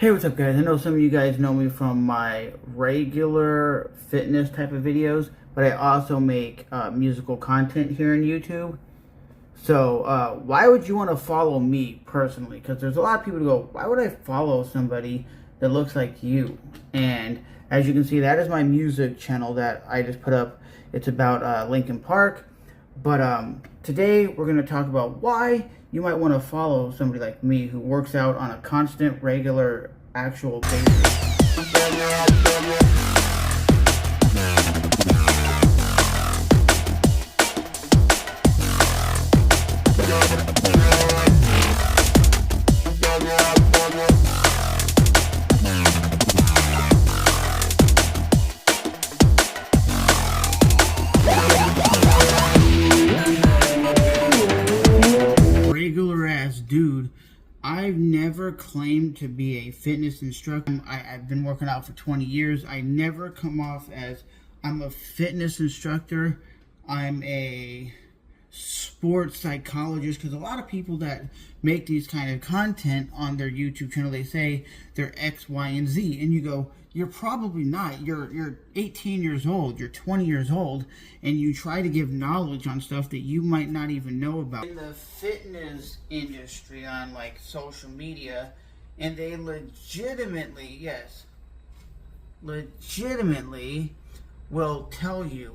Hey, what's up guys? I know some of you guys know me from my regular fitness type of videos, but I also make musical content here on YouTube. So why would you want to follow me personally? Because there's a lot of people who go, why would I follow somebody that looks like you? And as you can see, that is my music channel that I just put up. It's about Linkin Park. But today we're going to talk about why you might want to follow somebody like me who works out on a constant, regular, actual basis. Regular ass dude. I've never claimed to be a fitness instructor. I've been working out for 20 years. I never come off as I'm a fitness instructor. I'm a sports psychologist, because a lot of people that make these kind of content on their YouTube channel, they say they're X, Y, and Z, and you go, you're probably not. You're 18 years old, you're 20 years old, and you try to give knowledge on stuff that you might not even know about. In the fitness industry on like social media, and they legitimately, yes, legitimately will tell you,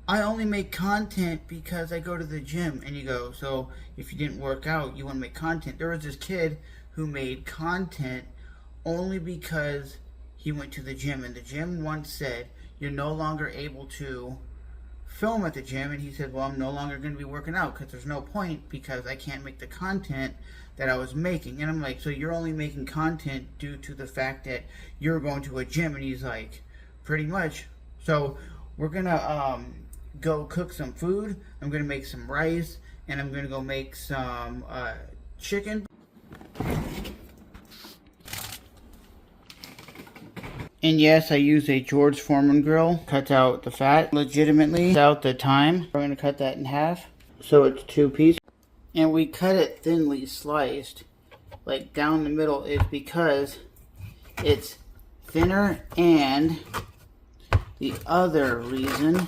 I only make content because I go to the gym. And you go, so if you didn't work out, you want to make content. There was this kid who made content only because he went to the gym, and the gym once said, you're no longer able to film at the gym. And he said, well, I'm no longer going to be working out because there's no point, because I can't make the content that I was making. And I'm like, so you're only making content due to the fact that you're going to a gym? And he's like, pretty much. So we're gonna go cook some food. I'm gonna make some rice, and I'm gonna go make some chicken. And yes, I use a George Foreman grill. Cuts out the fat legitimately, cuts out the time. We're gonna cut that in half so it's 2 pieces, and we cut it thinly sliced, like down the middle, is because it's thinner. And the other reason,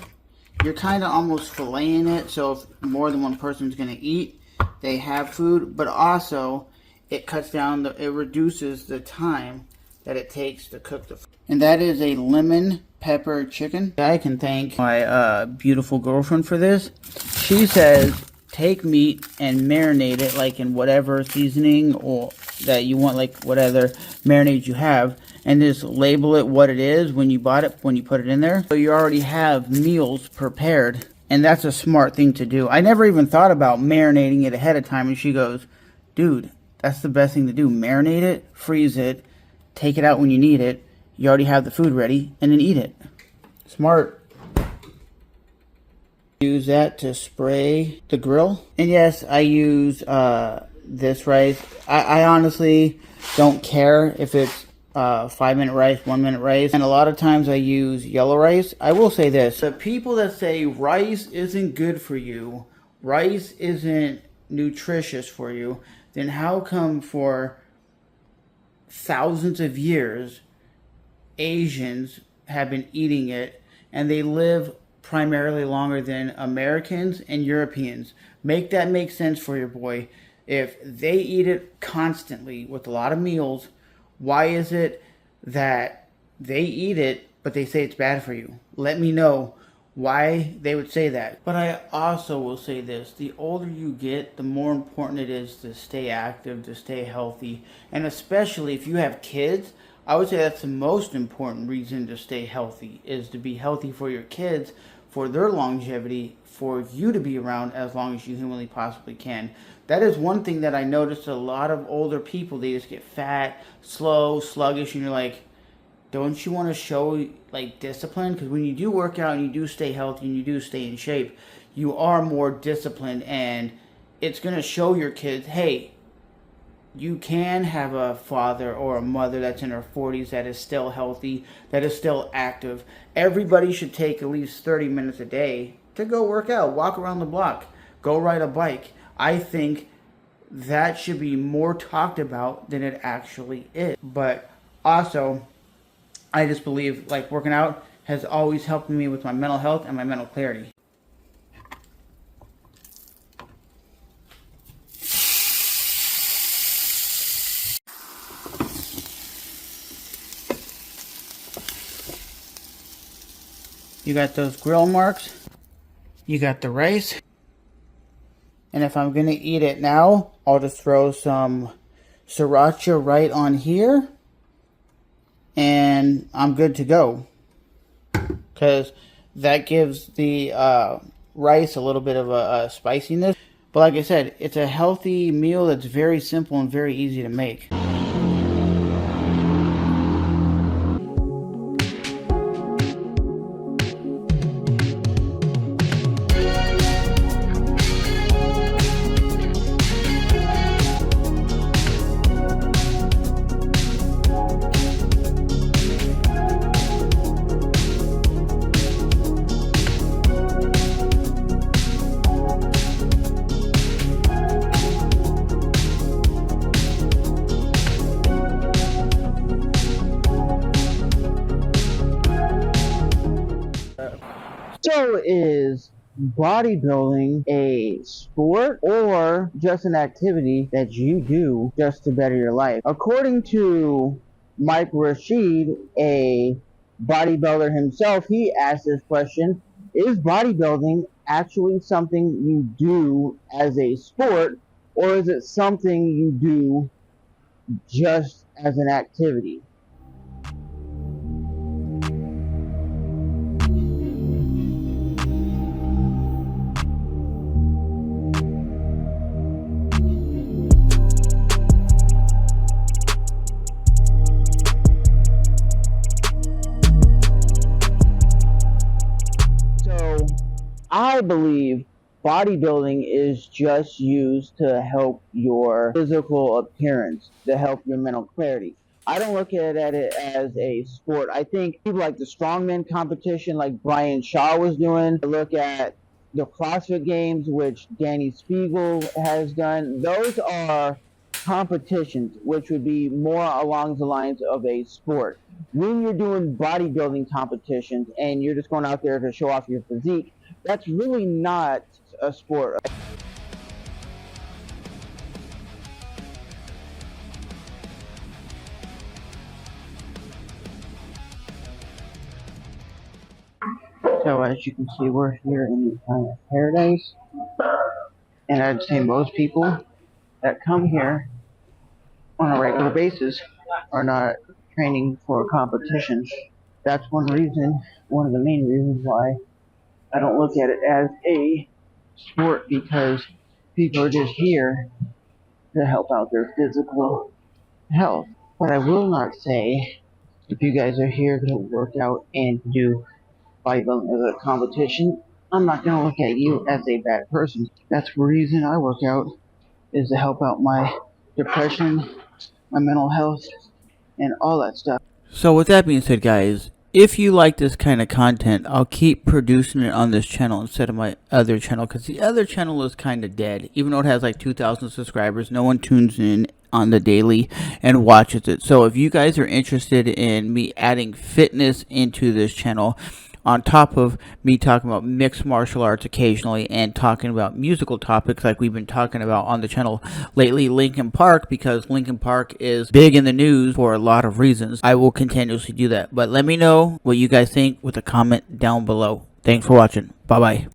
you're kind of almost filleting it, so if more than one person's going to eat, they have food. But also, it cuts down, it reduces the time that it takes to cook the food. And that is a lemon pepper chicken. I can thank my beautiful girlfriend for this. She says, take meat and marinate it like in whatever seasoning or that you want, like whatever marinade you have, and just label it what it is when you bought it, when you put it in there. So you already have meals prepared, and that's a smart thing to do. I never even thought about marinating it ahead of time, and she goes, dude, that's the best thing to do. Marinate it, freeze it, take it out when you need it. You already have the food ready, and then eat it. Smart. Use that to spray the grill. And yes, I use this rice. I honestly don't care if it's 5-minute rice, 1-minute rice, and a lot of times I use yellow rice. I will say this: the people that say rice isn't good for you, rice isn't nutritious for you, then how come for thousands of years Asians have been eating it, and they live primarily longer than Americans and Europeans? Make that make sense for your boy. If they eat it constantly with a lot of meals, why is it that they eat it but they say it's bad for you? Let me know why they would say that. But I also will say this: the older you get, the more important it is to stay active, to stay healthy. And especially if you have kids, I would say that's the most important reason to stay healthy, is to be healthy for your kids, for their longevity, for you to be around as long as you humanly possibly can. That is one thing that I noticed: a lot of older people, they just get fat, slow, sluggish, and you're like, don't you want to show like discipline? Because when you do work out and you do stay healthy and you do stay in shape, you are more disciplined, and it's going to show your kids, hey, you can have a father or a mother that's in her 40s that is still healthy, that is still active. Everybody should take at least 30 minutes a day to go work out, walk around the block, go ride a bike. I think that should be more talked about than it actually is. But also, I just believe like working out has always helped me with my mental health and my mental clarity. You got those grill marks. You got the rice. And if I'm going to eat it now, I'll just throw some sriracha right on here. And I'm good to go. Because that gives the rice a little bit of a spiciness. But like I said, it's a healthy meal that's very simple and very easy to make. So is bodybuilding a sport or just an activity that you do just to better your life? According to Mike Rashid, a bodybuilder himself, he asked this question: is bodybuilding actually something you do as a sport, or is it something you do just as an activity? I believe bodybuilding is just used to help your physical appearance, to help your mental clarity. I don't look at it as a sport. I think people like the strongman competition, like Brian Shaw was doing, look at the CrossFit Games, which Danny Spiegel has done. Those are competitions, which would be more along the lines of a sport. When you're doing bodybuilding competitions and you're just going out there to show off your physique, that's really not a sport. So as you can see, we're here in Planet Paradise, and I'd say most people that come here on a regular basis are not training for competitions. That's one of the main reasons why I don't look at it as a sport, because people are just here to help out their physical health. But I will not say, if you guys are here to work out and do bodybuilding as a competition, I'm not going to look at you as a bad person. That's the reason I work out, is to help out my depression, my mental health, and all that stuff. So with that being said, guys, if you like this kind of content, I'll keep producing it on this channel instead of my other channel, because the other channel is kind of dead. Even though it has like 2,000 subscribers, no one tunes in on the daily and watches it. So if you guys are interested in me adding fitness into this channel, on top of me talking about mixed martial arts occasionally and talking about musical topics like we've been talking about on the channel lately, Linkin Park, because Linkin Park is big in the news for a lot of reasons, I will continuously do that. But let me know what you guys think with a comment down below. Thanks for watching. Bye-bye.